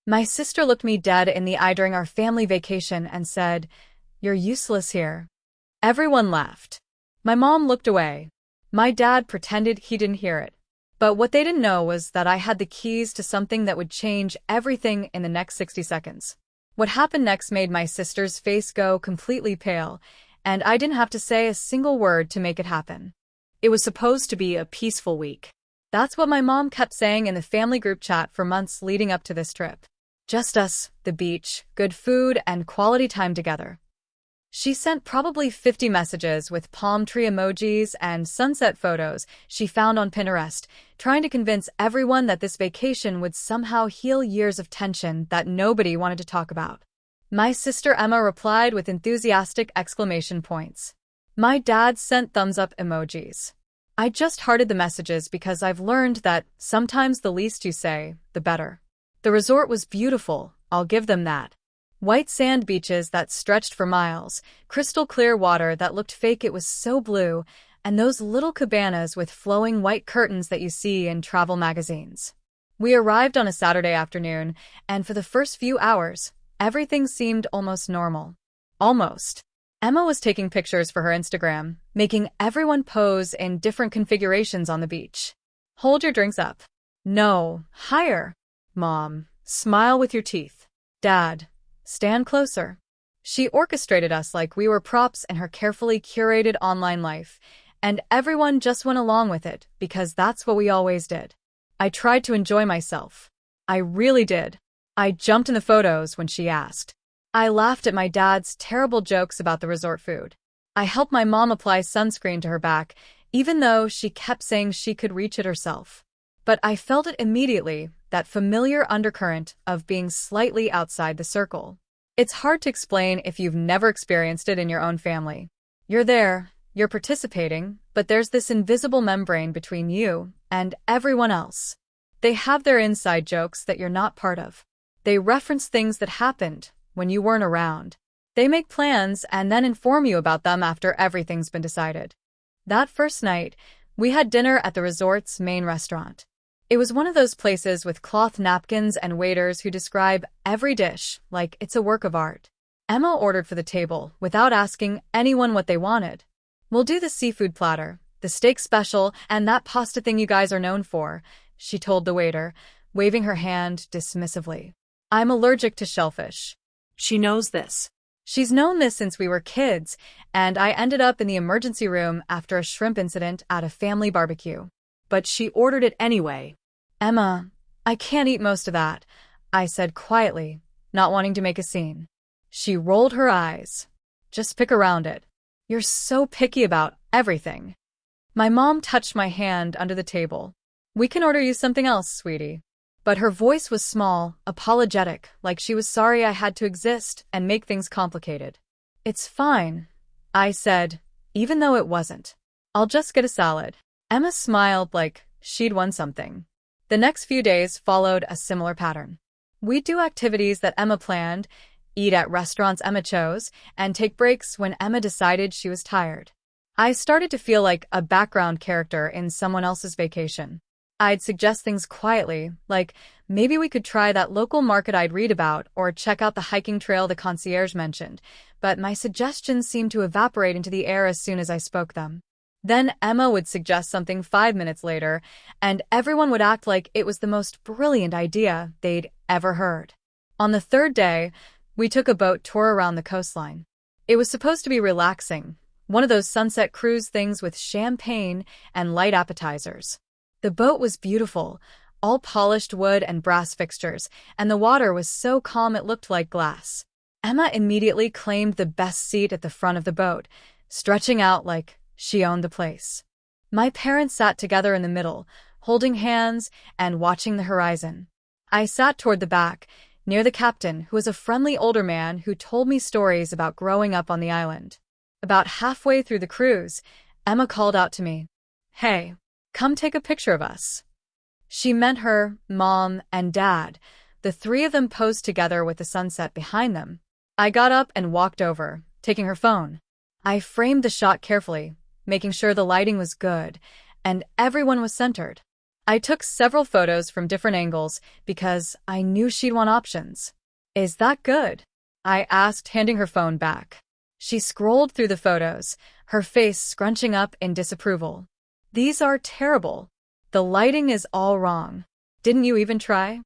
My sister looked me dead in the eye during our family vacation and said, "You're useless here." Everyone laughed. My mom looked away. My dad pretended he didn't hear it. But what they didn't know was that I had the keys to something that would change everything in the next 60 seconds. What happened next made my sister's face go completely pale, and I didn't have to say a single word to make it happen. It was supposed to be a peaceful week. That's what my mom kept saying in the family group chat for months leading up to this trip. Just us, the beach, good food, and quality time together. She sent probably 50 messages with palm tree emojis and sunset photos she found on Pinterest, trying to convince everyone that this vacation would somehow heal years of tension that nobody wanted to talk about. My sister Emma replied with enthusiastic exclamation points. My dad sent thumbs-up emojis. I just hearted the messages because I've learned that sometimes the least you say, the better. The resort was beautiful, I'll give them that. White sand beaches that stretched for miles, crystal clear water that looked fake, it was so blue, and those little cabanas with flowing white curtains that you see in travel magazines. We arrived on a Saturday afternoon, and for the first few hours, everything seemed almost normal. Almost. Emma was taking pictures for her Instagram, making everyone pose in different configurations on the beach. Hold your drinks up. No, higher. Mom, smile with your teeth. Dad, stand closer. She orchestrated us like we were props in her carefully curated online life, and everyone just went along with it because that's what we always did. I tried to enjoy myself. I really did. I jumped in the photos when she asked. I laughed at my dad's terrible jokes about the resort food. I helped my mom apply sunscreen to her back, even though she kept saying she could reach it herself. But I felt it immediately, that familiar undercurrent of being slightly outside the circle. It's hard to explain if you've never experienced it in your own family. You're there, you're participating, but there's this invisible membrane between you and everyone else. They have their inside jokes that you're not part of. They reference things that happened when you weren't around. They make plans and then inform you about them after everything's been decided. That first night, we had dinner at the resort's main restaurant. It was one of those places with cloth napkins and waiters who describe every dish like it's a work of art. Emma ordered for the table without asking anyone what they wanted. "We'll do the seafood platter, the steak special, and that pasta thing you guys are known for," she told the waiter, waving her hand dismissively. "I'm allergic to shellfish." She knows this. She's known this since we were kids, and I ended up in the emergency room after a shrimp incident at a family barbecue. But she ordered it anyway. "Emma, I can't eat most of that," I said quietly, not wanting to make a scene. She rolled her eyes. "Just pick around it. You're so picky about everything." My mom touched my hand under the table. "We can order you something else, sweetie." But her voice was small, apologetic, like she was sorry I had to exist and make things complicated. "It's fine," I said, even though it wasn't. "I'll just get a salad." Emma smiled like she'd won something. The next few days followed a similar pattern. We'd do activities that Emma planned, eat at restaurants Emma chose, and take breaks when Emma decided she was tired. I started to feel like a background character in someone else's vacation. I'd suggest things quietly, like maybe we could try that local market I'd read about or check out the hiking trail the concierge mentioned, but my suggestions seemed to evaporate into the air as soon as I spoke them. Then Emma would suggest something 5 minutes later, and everyone would act like it was the most brilliant idea they'd ever heard. On the third day, we took a boat tour around the coastline. It was supposed to be relaxing, one of those sunset cruise things with champagne and light appetizers. The boat was beautiful, all polished wood and brass fixtures, and the water was so calm it looked like glass. Emma immediately claimed the best seat at the front of the boat, stretching out like she owned the place. My parents sat together in the middle, holding hands and watching the horizon. I sat toward the back, near the captain, who was a friendly older man who told me stories about growing up on the island. About halfway through the cruise, Emma called out to me, "Hey, come take a picture of us." She meant her, mom, and dad. The three of them posed together with the sunset behind them. I got up and walked over, taking her phone. I framed the shot carefully, making sure the lighting was good, and everyone was centered. I took several photos from different angles because I knew she'd want options. Is that good? I asked, handing her phone back. She scrolled through the photos, her face scrunching up in disapproval. These are terrible. The lighting is all wrong. Didn't you even try?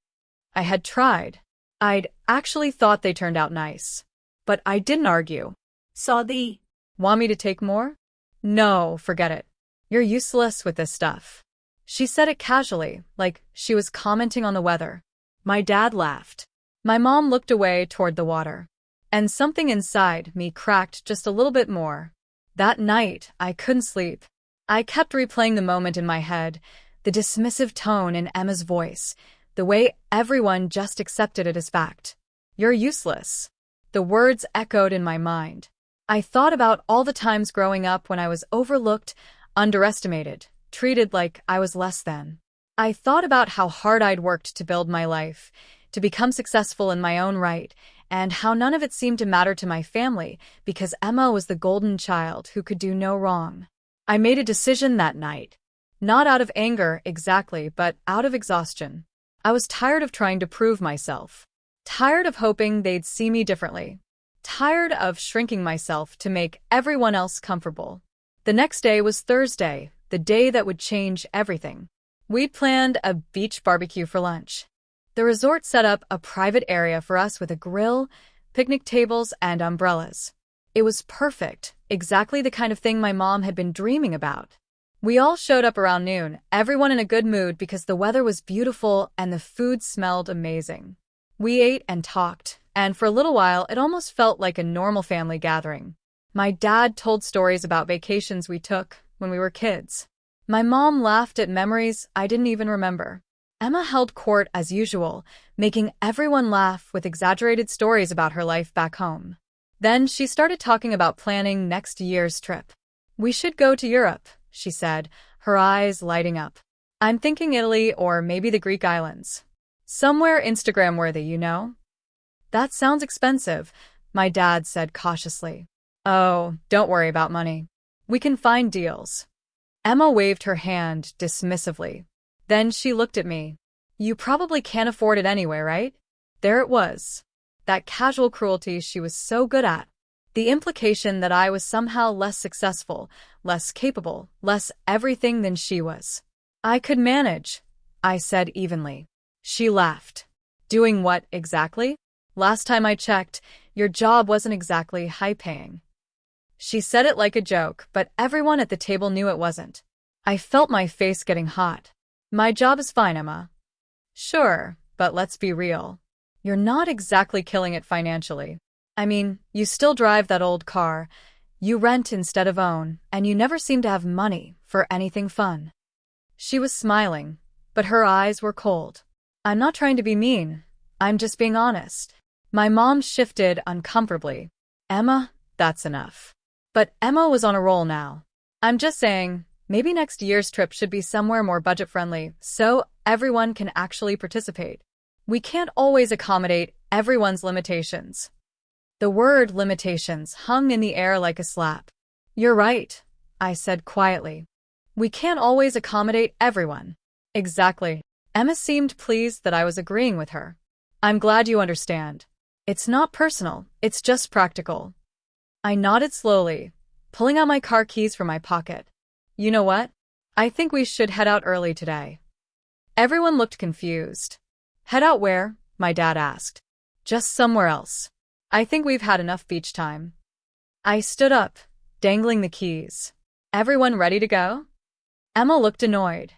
I had tried. I'd actually thought they turned out nice. But I didn't argue. Saw the. Want me to take more? No, forget it. You're useless with this stuff. She said it casually, like she was commenting on the weather. My dad laughed. My mom looked away toward the water. And something inside me cracked just a little bit more. That night, I couldn't sleep. I kept replaying the moment in my head, the dismissive tone in Emma's voice, the way everyone just accepted it as fact. You're useless. The words echoed in my mind. I thought about all the times growing up when I was overlooked, underestimated, treated like I was less than. I thought about how hard I'd worked to build my life, to become successful in my own right, and how none of it seemed to matter to my family because Emma was the golden child who could do no wrong. I made a decision that night. Not out of anger, exactly, but out of exhaustion. I was tired of trying to prove myself. Tired of hoping they'd see me differently. Tired of shrinking myself to make everyone else comfortable. The next day was Thursday, the day that would change everything. We'd planned a beach barbecue for lunch. The resort set up a private area for us with a grill, picnic tables, and umbrellas. It was perfect, exactly the kind of thing my mom had been dreaming about. We all showed up around noon, everyone in a good mood because the weather was beautiful and the food smelled amazing. We ate and talked, and for a little while it almost felt like a normal family gathering. My dad told stories about vacations we took when we were kids. My mom laughed at memories I didn't even remember. Emma held court as usual, making everyone laugh with exaggerated stories about her life back home. Then she started talking about planning next year's trip. We should go to Europe, she said, her eyes lighting up. I'm thinking Italy or maybe the Greek islands. Somewhere Instagram-worthy, you know? That sounds expensive, my dad said cautiously. Oh, don't worry about money. We can find deals. Emma waved her hand dismissively. Then she looked at me. You probably can't afford it anyway, right? There it was. That casual cruelty she was so good at. The implication that I was somehow less successful, less capable, less everything than she was. I could manage, I said evenly. She laughed. Doing what exactly? Last time I checked, your job wasn't exactly high-paying. She said it like a joke, but everyone at the table knew it wasn't. I felt my face getting hot. My job is fine, Emma. Sure, but let's be real. You're not exactly killing it financially. I mean, you still drive that old car, you rent instead of own, and you never seem to have money for anything fun. She was smiling, but her eyes were cold. I'm not trying to be mean. I'm just being honest. My mom shifted uncomfortably. Emma, that's enough. But Emma was on a roll now. I'm just saying, maybe next year's trip should be somewhere more budget-friendly so everyone can actually participate. We can't always accommodate everyone's limitations. The word limitations hung in the air like a slap. You're right, I said quietly. We can't always accommodate everyone. Exactly. Emma seemed pleased that I was agreeing with her. I'm glad you understand. It's not personal, it's just practical. I nodded slowly, pulling out my car keys from my pocket. You know what? I think we should head out early today. Everyone looked confused. Head out where? My dad asked. Just somewhere else. I think we've had enough beach time. I stood up, dangling the keys. Everyone ready to go? Emma looked annoyed.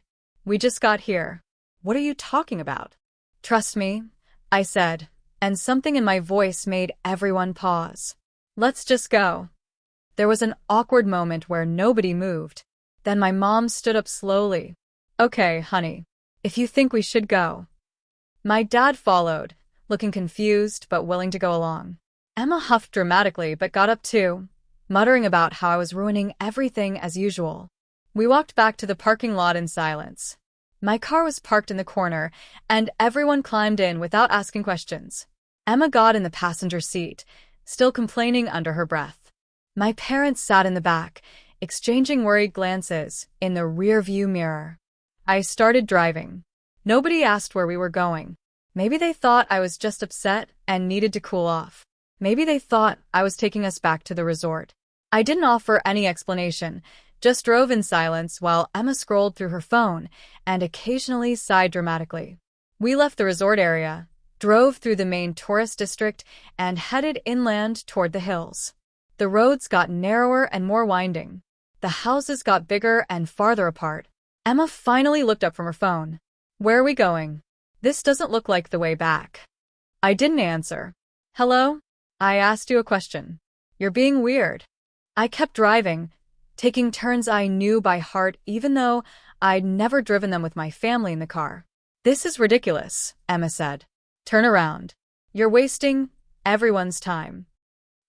We just got here. What are you talking about? Trust me, I said, and something in my voice made everyone pause. Let's just go. There was an awkward moment where nobody moved. Then my mom stood up slowly. Okay, honey, if you think we should go. My dad followed, looking confused but willing to go along. Emma huffed dramatically but got up too, muttering about how I was ruining everything as usual. We walked back to the parking lot in silence. My car was parked in the corner, and everyone climbed in without asking questions. Emma got in the passenger seat, still complaining under her breath. My parents sat in the back, exchanging worried glances in the rear-view mirror. I started driving. Nobody asked where we were going. Maybe they thought I was just upset and needed to cool off. Maybe they thought I was taking us back to the resort. I didn't offer any explanation, just drove in silence while Emma scrolled through her phone and occasionally sighed dramatically. We left the resort area, drove through the main tourist district, and headed inland toward the hills. The roads got narrower and more winding. The houses got bigger and farther apart. Emma finally looked up from her phone. "Where are we going? This doesn't look like the way back." I didn't answer. "Hello? I asked you a question. You're being weird." I kept driving, taking turns I knew by heart even though I'd never driven them with my family in the car. "This is ridiculous," Emma said. "Turn around. You're wasting everyone's time."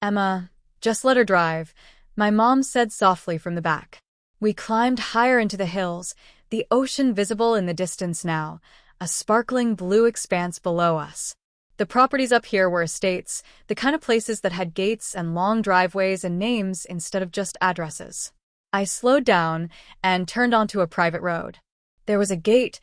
"Emma, just let her drive," my mom said softly from the back. We climbed higher into the hills, the ocean visible in the distance now, a sparkling blue expanse below us. The properties up here were estates, the kind of places that had gates and long driveways and names instead of just addresses. I slowed down and turned onto a private road. There was a gate,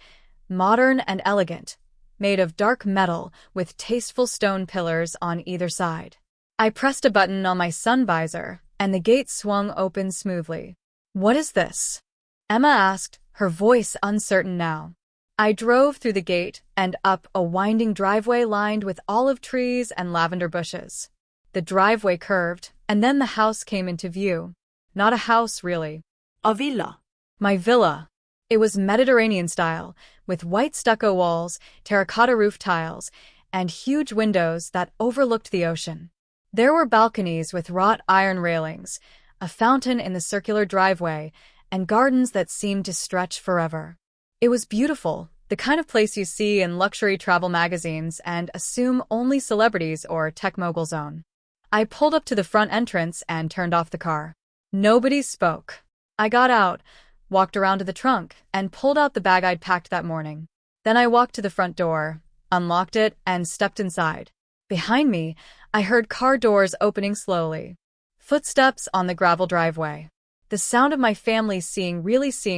modern and elegant, made of dark metal with tasteful stone pillars on either side. I pressed a button on my sun visor, and the gate swung open smoothly. "What is this?" Emma asked, her voice uncertain now. I drove through the gate and up a winding driveway lined with olive trees and lavender bushes. The driveway curved, and then the house came into view. Not a house, really. A villa. My villa. It was Mediterranean style, with white stucco walls, terracotta roof tiles, and huge windows that overlooked the ocean. There were balconies with wrought iron railings, a fountain in the circular driveway, and gardens that seemed to stretch forever. It was beautiful, the kind of place you see in luxury travel magazines and assume only celebrities or tech moguls own. I pulled up to the front entrance and turned off the car. Nobody spoke. I got out, walked around to the trunk, and pulled out the bag I'd packed that morning. Then I walked to the front door, unlocked it, and stepped inside. Behind me, I heard car doors opening slowly. Footsteps on the gravel driveway. The sound of my family seeing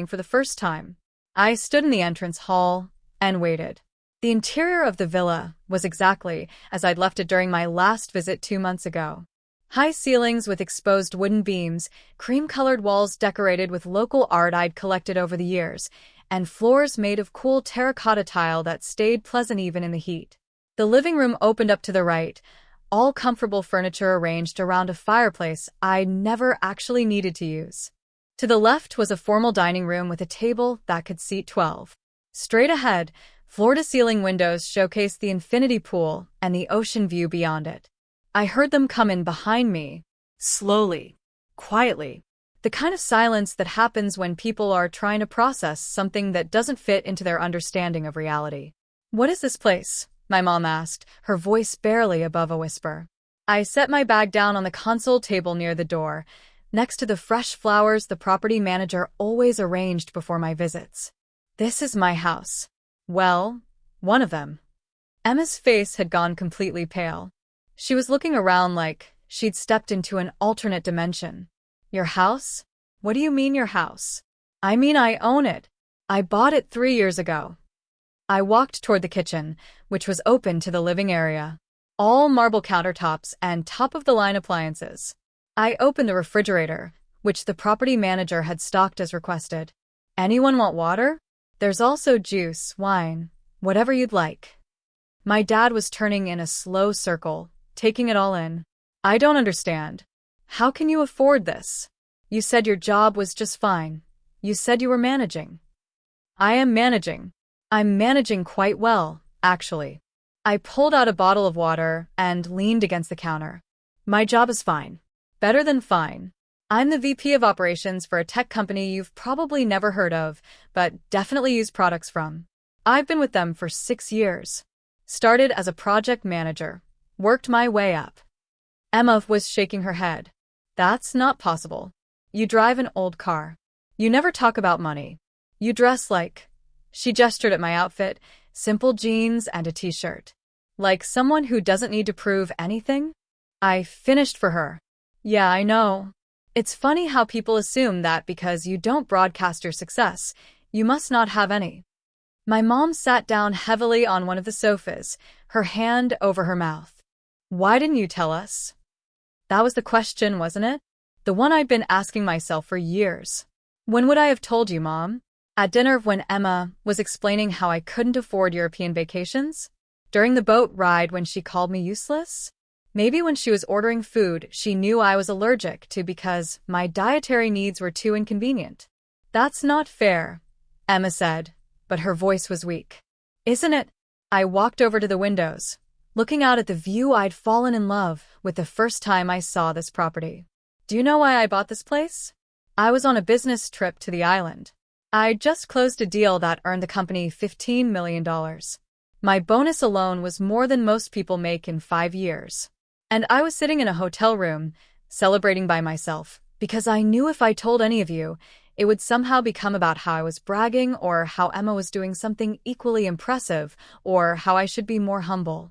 for the first time. I stood in the entrance hall and waited. The interior of the villa was exactly as I'd left it during my last visit 2 months ago. High ceilings with exposed wooden beams, cream-colored walls decorated with local art I'd collected over the years, and floors made of cool terracotta tile that stayed pleasant even in the heat. The living room opened up to the right, all comfortable furniture arranged around a fireplace I never actually needed to use. To the left was a formal dining room with a table that could seat 12. Straight ahead, floor-to-ceiling windows showcased the infinity pool and the ocean view beyond it. I heard them come in behind me, slowly, quietly. The kind of silence that happens when people are trying to process something that doesn't fit into their understanding of reality. "What is this place?" my mom asked, her voice barely above a whisper. I set my bag down on the console table near the door, next to the fresh flowers the property manager always arranged before my visits. "This is my house." "Well, one of them." Emma's face had gone completely pale. She was looking around like she'd stepped into an alternate dimension. "Your house? What do you mean your house?" "I mean I own it. I bought it 3 years ago." I walked toward the kitchen, which was open to the living area. All marble countertops and top-of-the-line appliances. I opened the refrigerator, which the property manager had stocked as requested. "Anyone want water? There's also juice, wine, whatever you'd like." My dad was turning in a slow circle, taking it all in. "I don't understand. How can you afford this? You said your job was just fine. You said you were managing." "I am managing. I'm managing quite well, actually." I pulled out a bottle of water and leaned against the counter. "My job is fine. Better than fine. I'm the VP of operations for a tech company you've probably never heard of, but definitely use products from. I've been with them for 6 years. Started as a project manager. Worked my way up." Emma was shaking her head. "That's not possible. You drive an old car. You never talk about money. You dress like..." She gestured at my outfit, simple jeans and a t-shirt. "Like someone who doesn't need to prove anything?" I finished for her. "Yeah, I know. It's funny how people assume that because you don't broadcast your success, You must not have any. My mom sat down heavily on one of the sofas, her hand over her mouth. Why didn't you tell us? That was the question, wasn't it? The one I'd been asking myself for years. When would I have told you, Mom? At dinner when Emma was explaining how I couldn't afford European vacations? During the boat ride when she called me useless? Maybe when she was ordering food she knew I was allergic to because my dietary needs were too inconvenient. That's not fair, Emma said, but her voice was weak. Isn't it? I walked over to the windows, looking out at the view I'd fallen in love with the first time I saw this property. Do you know why I bought this place? I was on a business trip to the island. I'd just closed a deal that earned the company $15 million. My bonus alone was more than most people make in 5 years. And I was sitting in a hotel room, celebrating by myself, because I knew if I told any of you, it would somehow become about how I was bragging or how Emma was doing something equally impressive or how I should be more humble.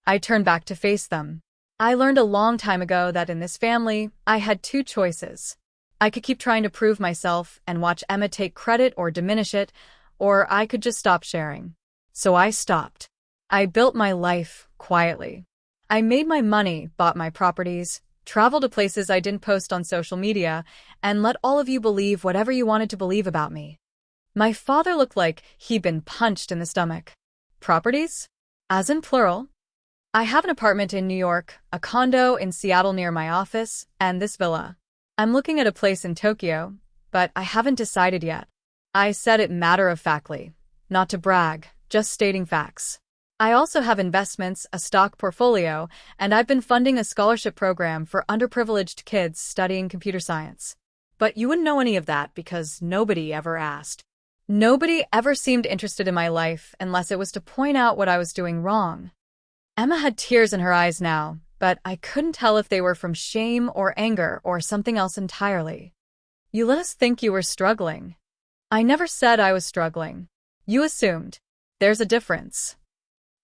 I turned back to face them. I learned a long time ago that in this family, I had 2 choices. I could keep trying to prove myself and watch Emma take credit or diminish it, or I could just stop sharing. So I stopped. I built my life quietly. I made my money, bought my properties, traveled to places I didn't post on social media, and let all of you believe whatever you wanted to believe about me. My father looked like he'd been punched in the stomach. Properties? As in plural. I have an apartment in New York, a condo in Seattle near my office, and this villa. I'm looking at a place in Tokyo, but I haven't decided yet. I said it matter-of-factly, not to brag, just stating facts. I also have investments, a stock portfolio, and I've been funding a scholarship program for underprivileged kids studying computer science. But you wouldn't know any of that because nobody ever asked. Nobody ever seemed interested in my life unless it was to point out what I was doing wrong. Emma had tears in her eyes now, but I couldn't tell if they were from shame or anger or something else entirely. You let us think you were struggling. I never said I was struggling. You assumed. There's a difference.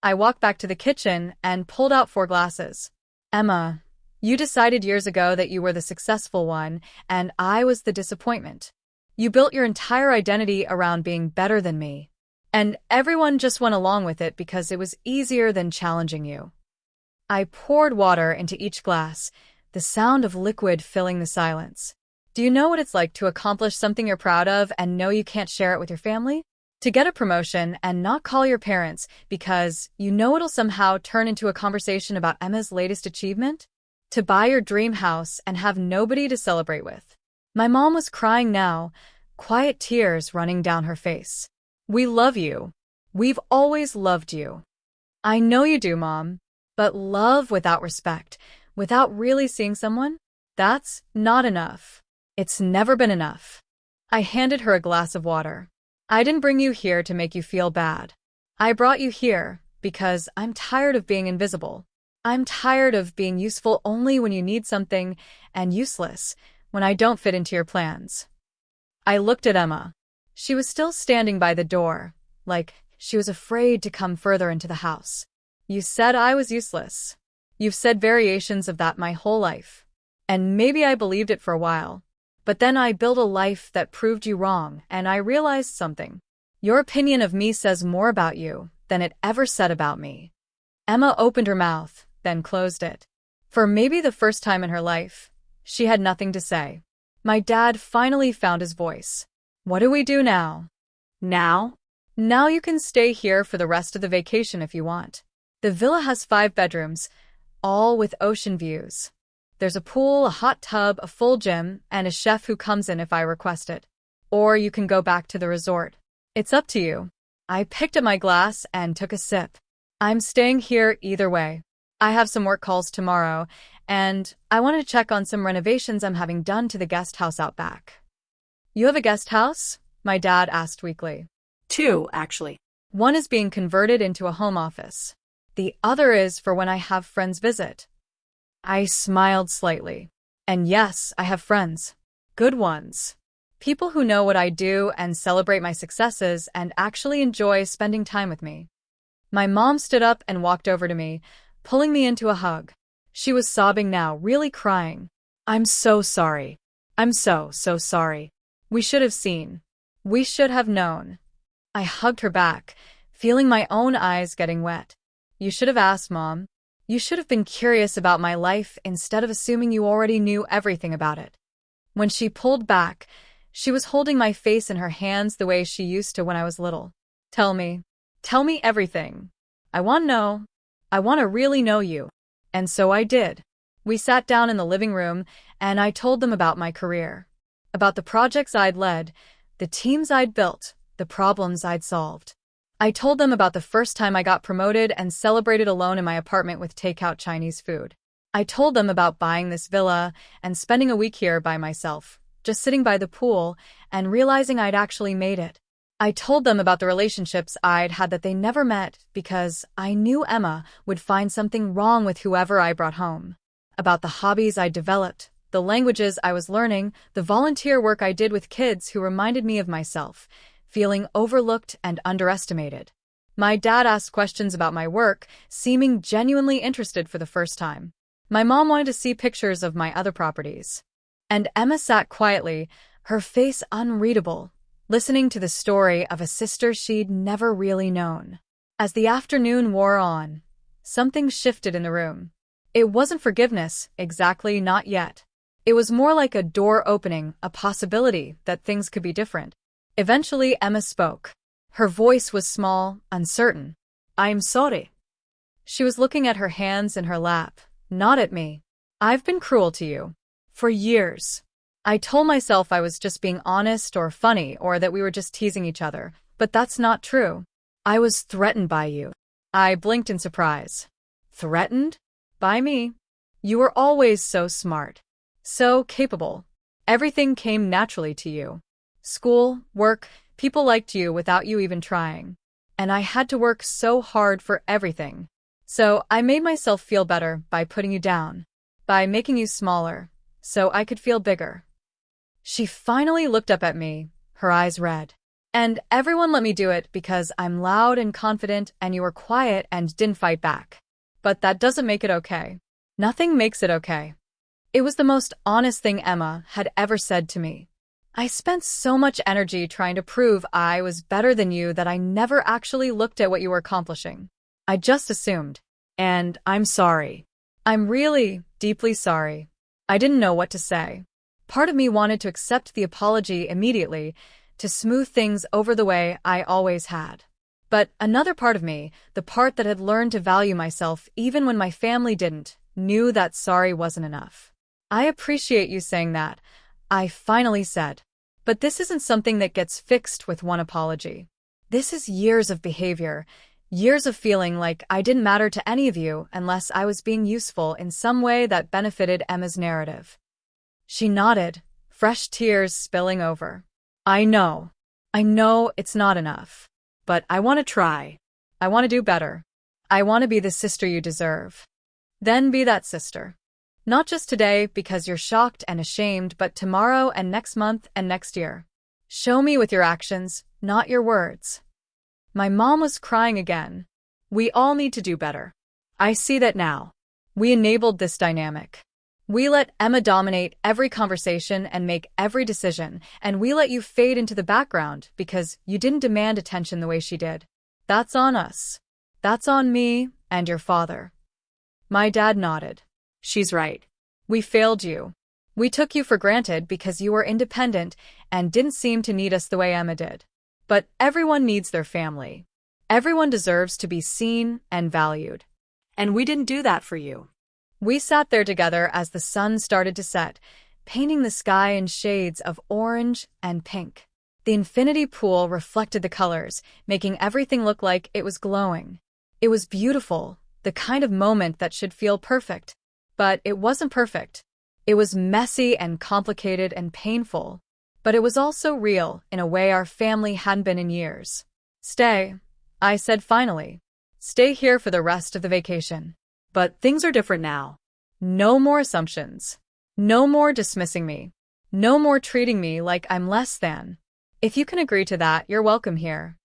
I walked back to the kitchen and pulled out 4 glasses. Emma, you decided years ago that you were the successful one, and I was the disappointment. You built your entire identity around being better than me. And everyone just went along with it because it was easier than challenging you. I poured water into each glass, the sound of liquid filling the silence. Do you know what it's like to accomplish something you're proud of and know you can't share it with your family? To get a promotion and not call your parents because you know it'll somehow turn into a conversation about Emma's latest achievement? To buy your dream house and have nobody to celebrate with. My mom was crying now, quiet tears running down her face. We love you. We've always loved you. I know you do, Mom. But love without respect, without really seeing someone? That's not enough. It's never been enough. I handed her a glass of water. I didn't bring you here to make you feel bad. I brought you here because I'm tired of being invisible. I'm tired of being useful only when you need something and useless when I don't fit into your plans. I looked at Emma. She was still standing by the door, like she was afraid to come further into the house. You said I was useless. You've said variations of that my whole life. And maybe I believed it for a while. But then I built a life that proved you wrong, and I realized something. Your opinion of me says more about you than it ever said about me. Emma opened her mouth, then closed it. For maybe the first time in her life, she had nothing to say. My dad finally found his voice. What do we do now? Now? Now you can stay here for the rest of the vacation if you want. The villa has 5 bedrooms, all with ocean views. There's a pool, a hot tub, a full gym, and a chef who comes in if I request it. Or you can go back to the resort. It's up to you. I picked up my glass and took a sip. I'm staying here either way. I have some work calls tomorrow, and I wanted to check on some renovations I'm having done to the guest house out back. You have a guest house? My dad asked weakly. 2, actually. One is being converted into a home office. The other is for when I have friends visit. I smiled slightly. And yes, I have friends. Good ones. People who know what I do and celebrate my successes and actually enjoy spending time with me. My mom stood up and walked over to me, pulling me into a hug. She was sobbing now, really crying. I'm so sorry. I'm so sorry. We should have seen. We should have known. I hugged her back, feeling my own eyes getting wet. You should have asked, Mom. You should have been curious about my life instead of assuming you already knew everything about it. When she pulled back, she was holding my face in her hands the way she used to when I was little. Tell me. Tell me everything. I want to know. I want to really know you. And so I did. We sat down in the living room, and I told them about my career. About the projects I'd led, the teams I'd built, the problems I'd solved. I told them about the first time I got promoted and celebrated alone in my apartment with takeout Chinese food. I told them about buying this villa and spending a week here by myself, just sitting by the pool and realizing I'd actually made it. I told them about the relationships I'd had that they never met because I knew Emma would find something wrong with whoever I brought home. About the hobbies I'd developed, the languages I was learning, the volunteer work I did with kids who reminded me of myself, feeling overlooked and underestimated. My dad asked questions about my work, seeming genuinely interested for the first time. My mom wanted to see pictures of my other properties. And Emma sat quietly, her face unreadable, listening to the story of a sister she'd never really known. As the afternoon wore on, something shifted in the room. It wasn't forgiveness, exactly, not yet. It was more like a door opening, a possibility that things could be different. Eventually, Emma spoke. Her voice was small, uncertain. I'm sorry. She was looking at her hands in her lap, not at me. I've been cruel to you. For years. I told myself I was just being honest or funny or that we were just teasing each other, but that's not true. I was threatened by you. I blinked in surprise. Threatened? By me? You were always so smart. So capable. Everything came naturally to you. School, work, people liked you without you even trying. And I had to work so hard for everything. So I made myself feel better by putting you down, by making you smaller, so I could feel bigger. She finally looked up at me, her eyes red. And everyone let me do it because I'm loud and confident and you were quiet and didn't fight back. But that doesn't make it okay. Nothing makes it okay. It was the most honest thing Emma had ever said to me. I spent so much energy trying to prove I was better than you that I never actually looked at what you were accomplishing. I just assumed. And I'm sorry. I'm really, deeply sorry. I didn't know what to say. Part of me wanted to accept the apology immediately, to smooth things over the way I always had. But another part of me, the part that had learned to value myself even when my family didn't, knew that sorry wasn't enough. I appreciate you saying that, I finally said. But this isn't something that gets fixed with one apology. This is years of behavior, years of feeling like I didn't matter to any of you unless I was being useful in some way that benefited Emma's narrative. She nodded, fresh tears spilling over. I know it's not enough. But I want to try. I want to do better. I want to be the sister you deserve. Then be that sister. Not just today because you're shocked and ashamed, but tomorrow and next month and next year. Show me with your actions, not your words. My mom was crying again. We all need to do better. I see that now. We enabled this dynamic. We let Emma dominate every conversation and make every decision, and we let you fade into the background because you didn't demand attention the way she did. That's on us. That's on me and your father. My dad nodded. She's right. We failed you. We took you for granted because you were independent and didn't seem to need us the way Emma did. But everyone needs their family. Everyone deserves to be seen and valued. And we didn't do that for you. We sat there together as the sun started to set, painting the sky in shades of orange and pink. The infinity pool reflected the colors, making everything look like it was glowing. It was beautiful, the kind of moment that should feel perfect. But it wasn't perfect. It was messy and complicated and painful. But it was also real in a way our family hadn't been in years. Stay, I said finally. Stay here for the rest of the vacation. But things are different now. No more assumptions. No more dismissing me. No more treating me like I'm less than. If you can agree to that, you're welcome here.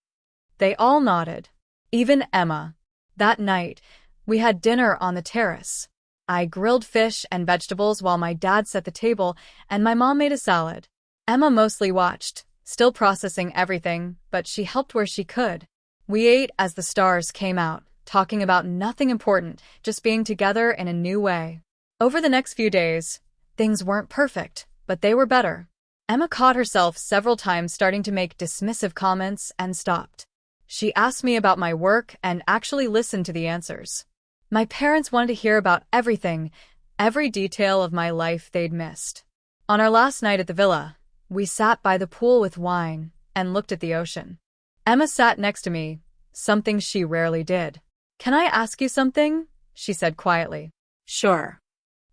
They all nodded. Even Emma. That night, we had dinner on the terrace. I grilled fish and vegetables while my dad set the table and my mom made a salad. Emma mostly watched, still processing everything, but she helped where she could. We ate as the stars came out, talking about nothing important, just being together in a new way. Over the next few days, things weren't perfect, but they were better. Emma caught herself several times starting to make dismissive comments and stopped. She asked me about my work and actually listened to the answers. My parents wanted to hear about everything, every detail of my life they'd missed. On our last night at the villa, we sat by the pool with wine and looked at the ocean. Emma sat next to me, something she rarely did. "Can I ask you something?" she said quietly. Sure.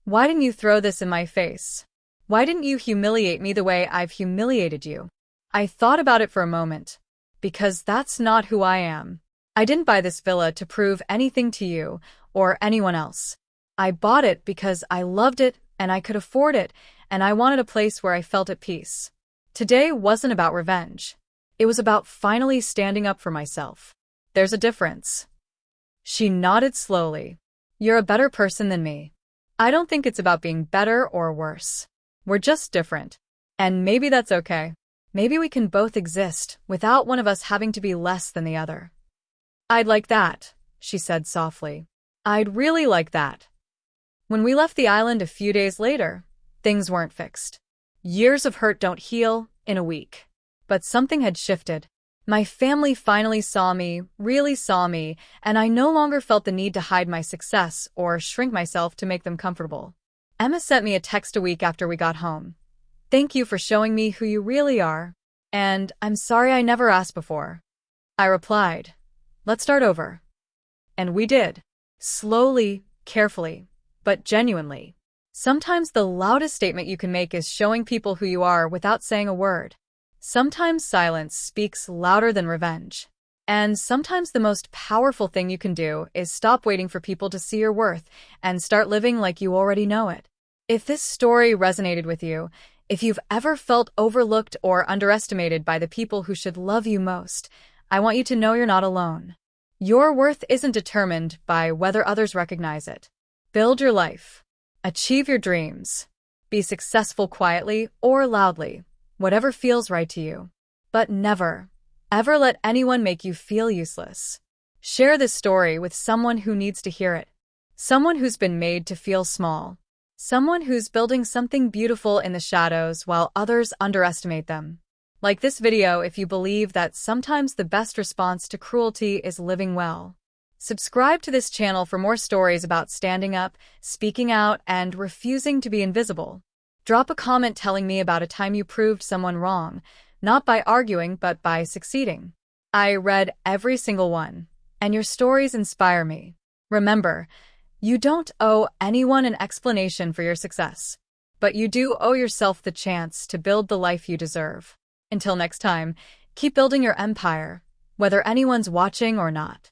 "Why didn't you throw this in my face? Why didn't you humiliate me the way I've humiliated you?" I thought about it for a moment. Because that's not who I am. I didn't buy this villa to prove anything to you or anyone else. I bought it because I loved it and I could afford it, and I wanted a place where I felt at peace. Today wasn't about revenge. It was about finally standing up for myself. There's a difference. She nodded slowly. You're a better person than me. I don't think it's about being better or worse. We're just different. And maybe that's okay. Maybe we can both exist without one of us having to be less than the other. I'd like that, she said softly. I'd really like that. When we left the island a few days later, things weren't fixed. Years of hurt don't heal in a week. But something had shifted. My family finally saw me, really saw me, and I no longer felt the need to hide my success or shrink myself to make them comfortable. Emma sent me a text a week after we got home. "Thank you for showing me who you really are. And I'm sorry I never asked before." I replied, "Let's start over." And we did. Slowly, carefully, but genuinely. Sometimes the loudest statement you can make is showing people who you are without saying a word. Sometimes silence speaks louder than revenge. And sometimes the most powerful thing you can do is stop waiting for people to see your worth and start living like you already know it. If this story resonated with you, if you've ever felt overlooked or underestimated by the people who should love you most, I want you to know you're not alone. Your worth isn't determined by whether others recognize it. Build your life. Achieve your dreams. Be successful quietly or loudly, whatever feels right to you. But never, ever let anyone make you feel useless. Share this story with someone who needs to hear it. Someone who's been made to feel small. Someone who's building something beautiful in the shadows while others underestimate them. Like this video if you believe that sometimes the best response to cruelty is living well. Subscribe to this channel for more stories about standing up, speaking out, and refusing to be invisible. Drop a comment telling me about a time you proved someone wrong, not by arguing but by succeeding. I read every single one, and your stories inspire me. Remember, you don't owe anyone an explanation for your success, but you do owe yourself the chance to build the life you deserve. Until next time, keep building your empire, whether anyone's watching or not.